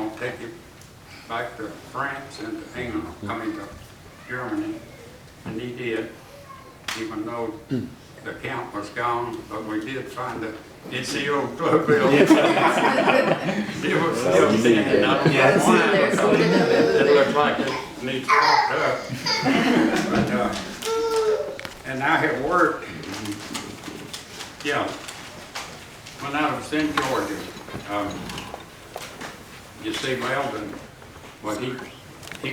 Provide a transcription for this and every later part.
gonna take him back to France and to England, coming to Germany, and he did, even though the count was gone, but we did find the NCO club bill. It was still standing, I don't know why, because it looks like it needs propped up. But, and I have worked, yeah, when I was in Georgia, you see Weldon, well, he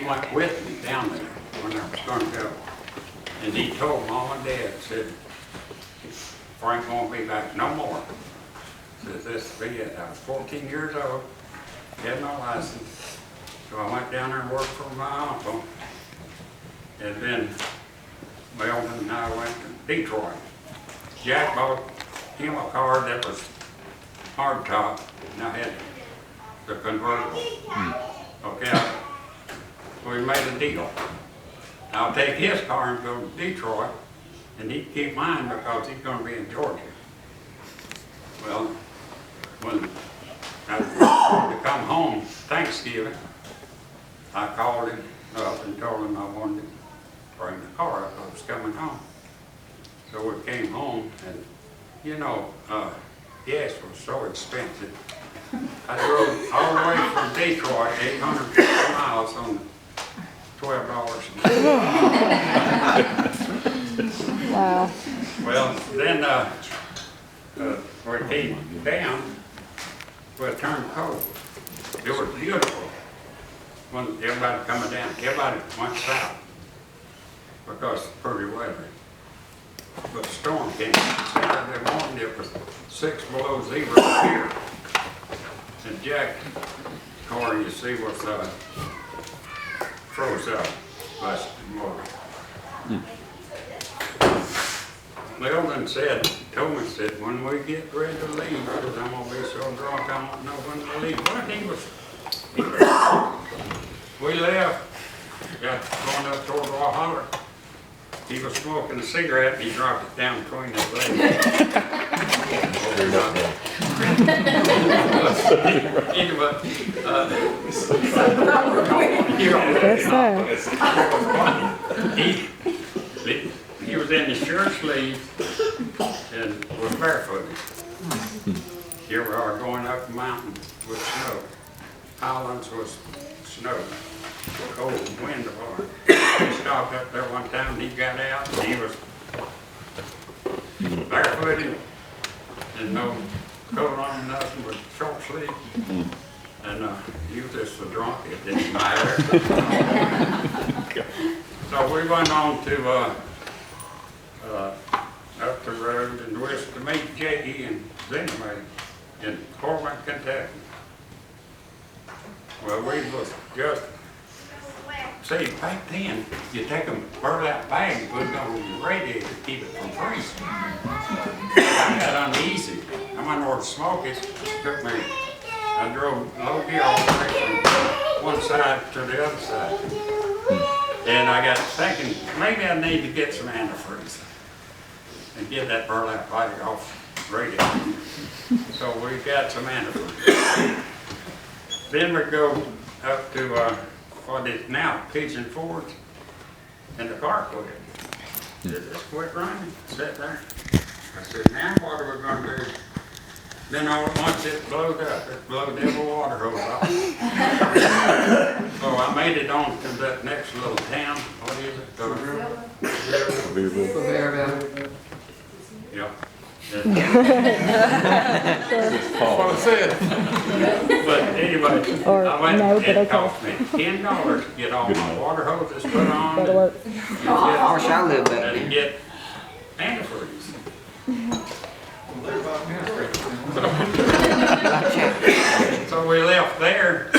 went with me down there when I was going to go. And he told Mom and Dad, said, Frank won't be back no more. Says, this will be it. I was 14 years old, had no license. So I went down there and worked for my uncle. And then Weldon and I went to Detroit. Jack bought him a car that was hardtop, and I had the convertible. Okay, we made a deal. I'll take his car and go to Detroit, and he'd keep mine because he's going to be in Georgia. Well, when I wanted to come home Thanksgiving, I called him up and told him I wanted to bring the car up. I was coming home. So we came home, and you know, gas was so expensive. I drove all the way from Detroit, 800 miles on $12. Wow. Well, then we came down, well, it turned cold. It was beautiful when everybody coming down. Everybody went south because it's pretty weather. But the storm came Saturday morning. It was 6 below zero here. And Jack's car, you see, was froze up, busted motor. Weldon told me, said, when we get ready to leave, because I'm going to be so drunk, I won't know when to leave. But we left, got going up toward Walhalla. He was smoking a cigarette, and he dropped it down between his legs. Anyway, he was in his shirt sleeves and was barefooted. Here we are going up the mountain with snow. Highlands was snow, cold wind blowing. He stopped up there one time and he got out and he was barefooted and no coat on, nothing, with short sleeves. And he was just so drunk it didn't matter. So we went on to up the road and was to meet J.E. and Zinnerman in Corbin, Kentucky. Well, we was just, see, back then, you take a burlap bag and put it on your radiator to keep it from freezing. I got uneasy. I went over to Smokies, took me, I drove low gear all the way from one side to the other side. And I got thinking, maybe I need to get some antifreeze and get that burlap bag off the radiator. So we got some antifreeze. Then we go up to what is now Pigeon Forge, and the car quit. It just quit running, sat there. I said, now what are we going to do? Then all at once it blowed up. It blowed every water hose off. So I made it on to that next little town. What is it? Bearville. Yeah. That's what I said. But anyway, Or I went, no, but it okay. cost me $10 to get all my water hoses put on. That'll work. I wish I lived back And then. get antifreeze. So we left there,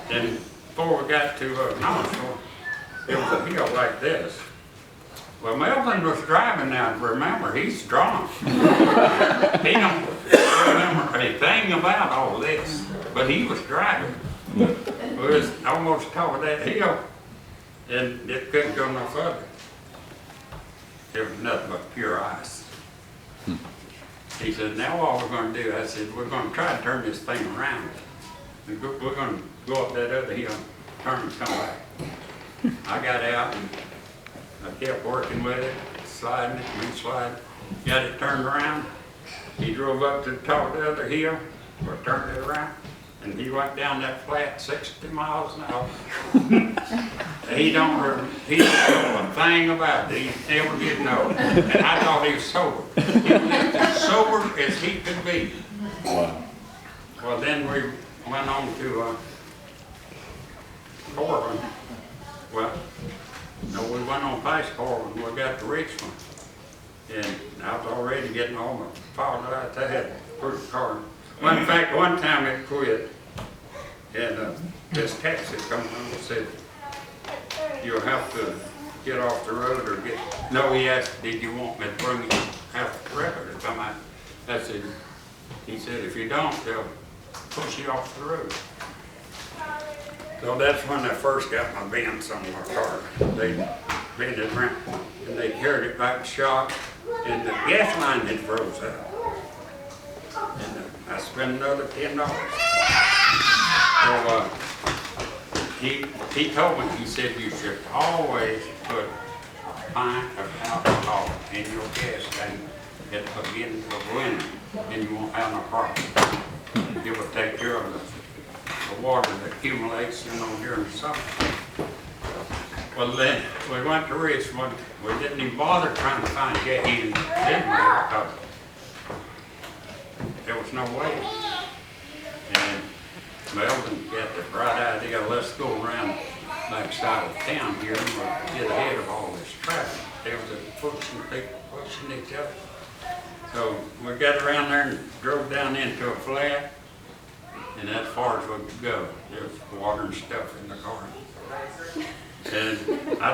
and before we got to Knoxville, it was a hill like this. Well, Melvin was driving now, remember, he's drunk. He don't remember anything about all this, but he was driving. We was almost top of that hill, and it couldn't go no further. There was nothing but pure ice. He said, now what we're going to do, I said, we're going to try to turn this thing around. We're gonna go up that other hill, turn and come back. I got out and I kept working with it, sliding it, sliding, got it turned around. He drove up to the top of the other hill, or turned it around, and he went down that flat 60 miles an hour. He don't know a thing about it. He never did know. And I thought he was sober. He was as sober as he could be. Wow. Well, then we went on to Corbin. Well, no, we went on past Corbin. We got to Richmond. And I was already getting all my files out. I had put the car. Well, in fact, one time it quit. And this taxi come on and said, "You'll have to get off the road or get..." No, he asked, "Did you want me to bring you half the record or something?" I said, he said, "If you don't, they'll push you off the road." So that's when I first got my Benz on my car. They bent it around and they carried it back to shop, and the gas line had froze out. And I spent another $10. So he told me, he said, "You should always put a pint of alcohol in your gas tank at the beginning of winter, and you won't have no problem. It will take care of the water that accumulates, during the summer." Well, then we went to Richmond. We didn't even bother trying to find gas heating anywhere because there was no way. And Melvin got the bright idea, let's go around backside of town here and we'll get ahead of all this traffic. There was people pushing each other. So we got around there and drove down into a flat, and as far as we could go, there was water and stuff in the car. And I